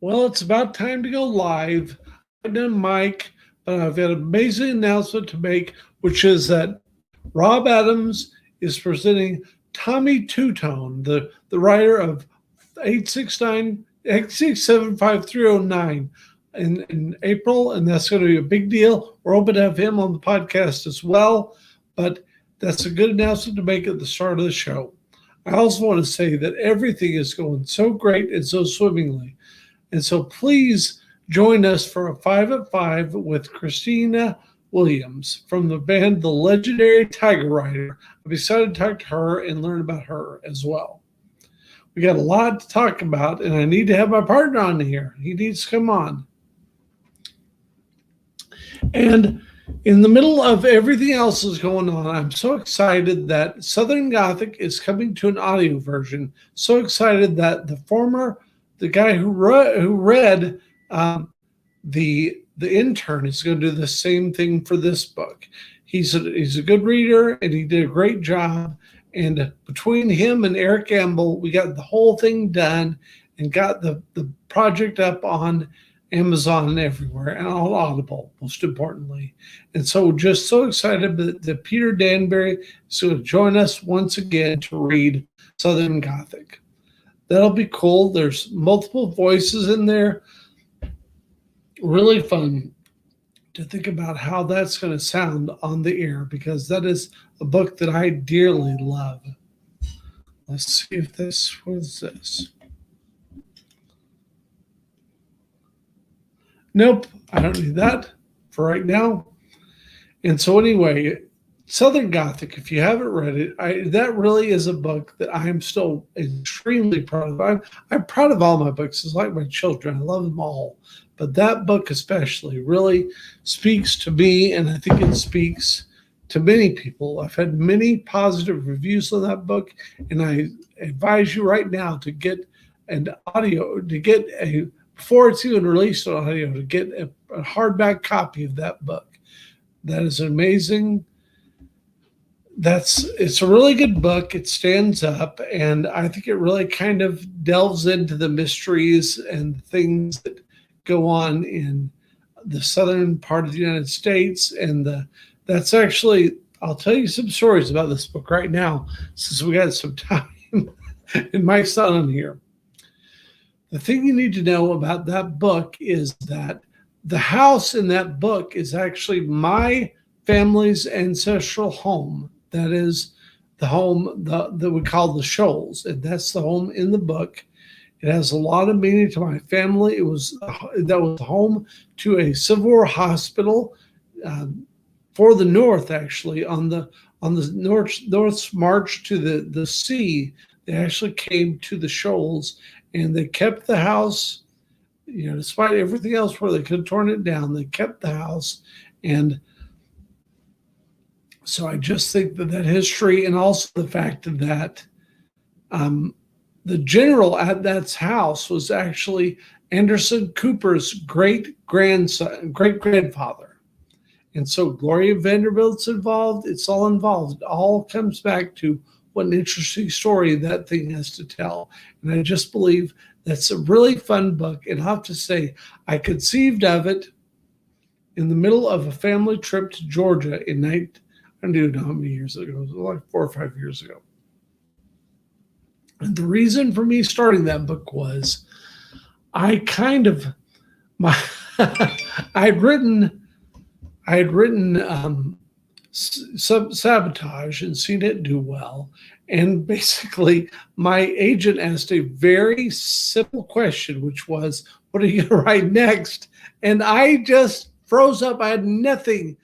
Well, it's about time to go live. I've done Mike, but I've got an amazing announcement to make, which is that Rob Adams is presenting Tommy Two Tone, the writer of 869 8675309 in April, and that's going to be a big deal. We're hoping to have him on the podcast as well, but that's a good announcement to make at the start of the show. I also want to say that everything is going so great and so swimmingly. And so please join us for a 5 at 5 with Christina Williams from the band The Legendary Tiger Rider. I'm excited to talk to her and learn about her as well. We got a lot to talk about, and I need to have my partner on here. He needs to come on. And in the middle of everything else that's going on, I'm so excited that Southern Gothic is coming to an audio version. So excited that the guy who read the intern is going to do the same thing for this book. He's a good reader and he did a great job. And between him and Eric Gamble, we got the whole thing done and got the project up on Amazon and everywhere and on Audible, most importantly. And so just so excited that Peter Danbury is going to join us once again to read Southern Gothic. That'll be cool. There's multiple voices in there. Really fun to think about how that's going to sound on the air because that is a book that I dearly love. Let's see if this was this. Nope, I don't need that for right now. And so anyway, Southern Gothic, if you haven't read it, that really is a book that I am still extremely proud of. I'm proud of all my books. It's like my children. I love them all. But that book especially really speaks to me, and I think it speaks to many people. I've had many positive reviews on that book, and I advise you right now to get an audio, before it's even released on audio, to get a hardback copy of that book. That is amazing. It's a really good book. It stands up, and I think it really kind of delves into the mysteries and things that go on in the southern part of the United States. And that's actually, I'll tell you some stories about this book right now, since we got some time and Mike's not on here. The thing you need to know about that book is that the house in that book is actually my family's ancestral home. That is the home that we call the Shoals, and that's the home in the book. It has a lot of meaning to my family. That was home to a Civil War hospital for the North. Actually, on the North's march to the sea, they actually came to the Shoals, and they kept the house. Despite everything else where they could have torn it down, they kept the house. And so I just think that history, and also the fact that the general at that house was actually Anderson Cooper's great grandfather. And so Gloria Vanderbilt's involved. It's all involved. It all comes back to what an interesting story that thing has to tell. And I just believe that's a really fun book. And I have to say, I conceived of it in the middle of a family trip to Georgia I don't know how many years ago. It was like 4 or 5 years ago. And the reason for me starting that book was I had written Sabotage and seen it do well. And basically, my agent asked a very simple question, which was, what are you going to write next? And I just froze up. I had nothing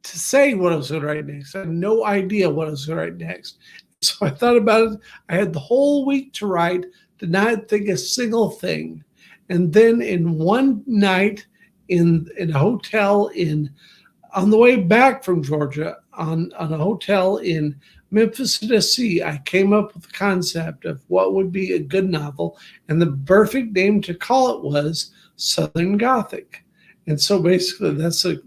to say what I was going to write next. I had no idea what I was going to write next. So I thought about it. I had the whole week to write, did not think a single thing. And then in one night in a hotel on the way back from Georgia, on a hotel in Memphis, Tennessee, I came up with the concept of what would be a good novel. And the perfect name to call it was Southern Gothic. And so basically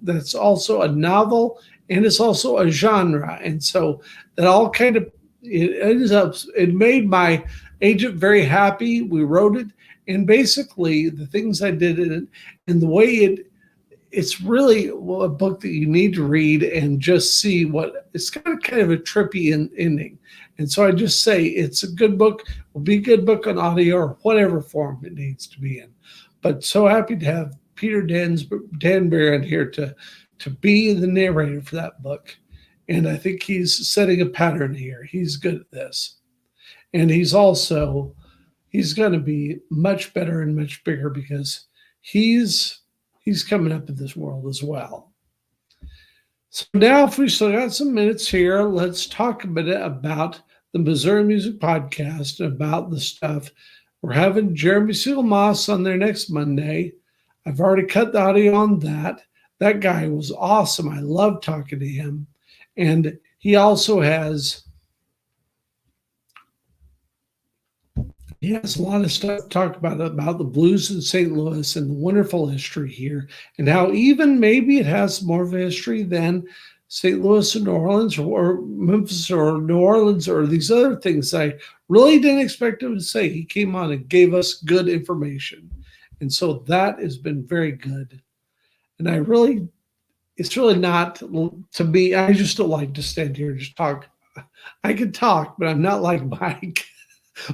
that's also a novel, and it's also a genre. And so that all kind of it made my Agent Very Happy. We wrote it, and basically the things I did in it and the way it's really a book that you need to read and just see what it's kind of a trippy ending. And so I just say it's a good book, will be a good book on audio or whatever form it needs to be in. But so happy to have Peter Danbury on here to be the narrator for that book. And I think he's setting a pattern here. He's good at this. And he's going to be much better and much bigger because he's coming up in this world as well. So now, if we still got some minutes here, let's talk a bit about the Missouri Music Podcast, about the stuff. We're having Jeremy Segal-Moss on there next Monday. I've already cut the audio on that. That guy was awesome. I love talking to him. And he also has a lot of stuff to talk about the blues in St. Louis and the wonderful history here, and how even maybe it has more of a history than St. Louis or New Orleans or Memphis or New Orleans or these other things I really didn't expect him to say. He came on and gave us good information. And so that has been very good. And it's really not, to me, I just don't like to stand here and just talk. I can talk, but I'm not like Mike.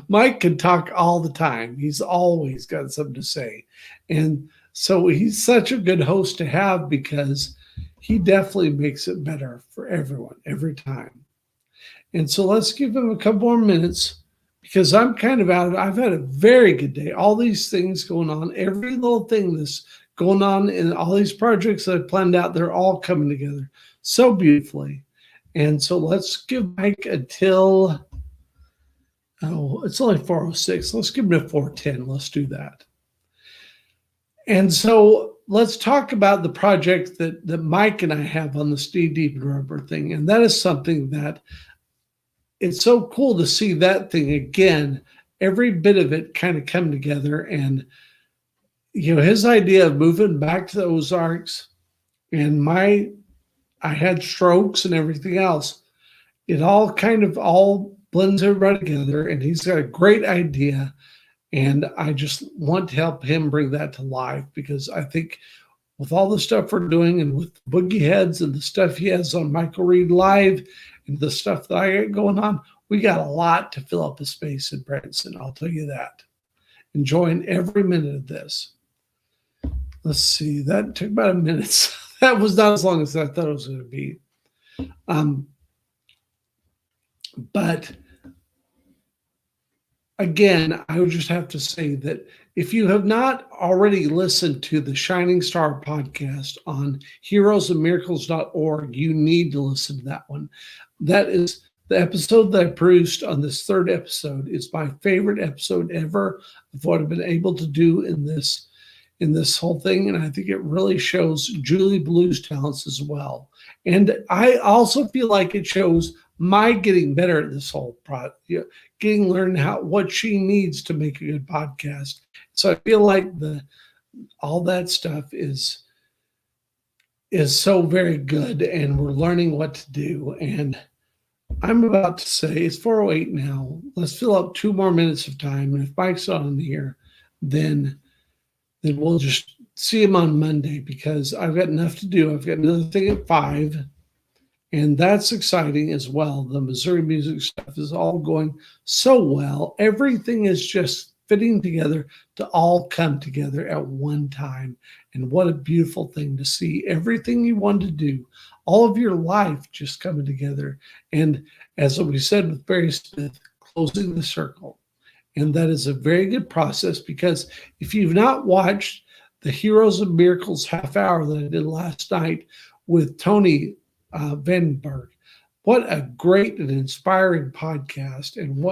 Mike can talk all the time. He's always got something to say. And so he's such a good host to have because he definitely makes it better for everyone every time. And so let's give him a couple more minutes because I'm kind of out of it. I've had a very good day. All these things going on, every little thing that's going on in all these projects that I planned out, they're all coming together so beautifully. And so let's give Mike until, it's only 4:06. Let's give him a 4:10. Let's do that. And so let's talk about the project that Mike and I have on the Steve Deep and Rubber thing. And that is something that it's so cool to see that thing again, every bit of it kind of come together. And, his idea of moving back to the Ozarks and I had strokes and everything else. It all kind of all blends everybody together. And he's got a great idea. And I just want to help him bring that to life because I think with all the stuff we're doing and with Boogie Heads and the stuff he has on Michael Reed Live and the stuff that I got going on, we got a lot to fill up the space in Branson. I'll tell you that. Enjoying every minute of this. Let's see. That took about a minute. That was not as long as I thought it was going to be. But again, I would just have to say that if you have not already listened to the Shining Star podcast on heroesandmiracles.org, you need to listen to that one. That is the episode that I produced on this third episode. It's my favorite episode ever of what I've been able to do in this whole thing. And I think it really shows Julie Blue's talents as well. And I also feel like it shows my getting better at this whole project, learning what she needs to make a good podcast. So I feel like all that stuff is so very good, and we're learning what to do. And I'm about to say it's 4:08 now. Let's fill up 2 more minutes of time. And if Mike's on here, then we'll just see him on Monday because I've got enough to do. I've got another thing at 5. And that's exciting as well. The Missouri music stuff is all going so well. Everything is just fitting together to all come together at one time. And what a beautiful thing to see. Everything you want to do, all of your life just coming together. And as we said with Barry Smith, closing the circle. And that is a very good process because if you've not watched the Heroes and Miracles half hour that I did last night with Tony Vandenberg, what a great and inspiring podcast. And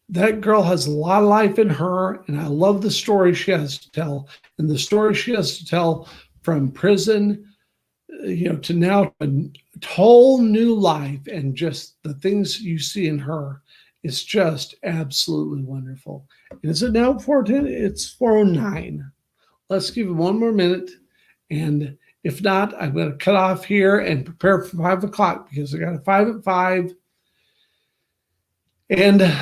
that girl has a lot of life in her. And I love the story she has to tell, and the story she has to tell from prison, to now a whole new life, and just the things you see in her is just absolutely wonderful. And is it now 4:10? It's 4:09. Let's give it 1 more minute. And If not, I'm going to cut off here and prepare for 5 o'clock because I got a 5 at 5. And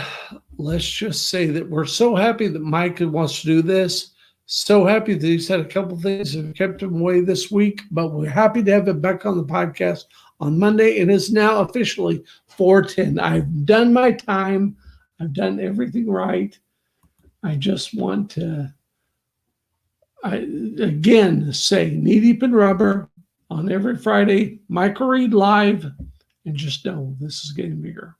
let's just say that we're so happy that Mike wants to do this. So happy that he's had a couple things that have kept him away this week, but we're happy to have him back on the podcast on Monday. And it's now officially 4:10. I've done my time. I've done everything right. I just want to, again, say Knee Deep in Rubber on every Friday, Michael Reed Live, and just know this is getting bigger.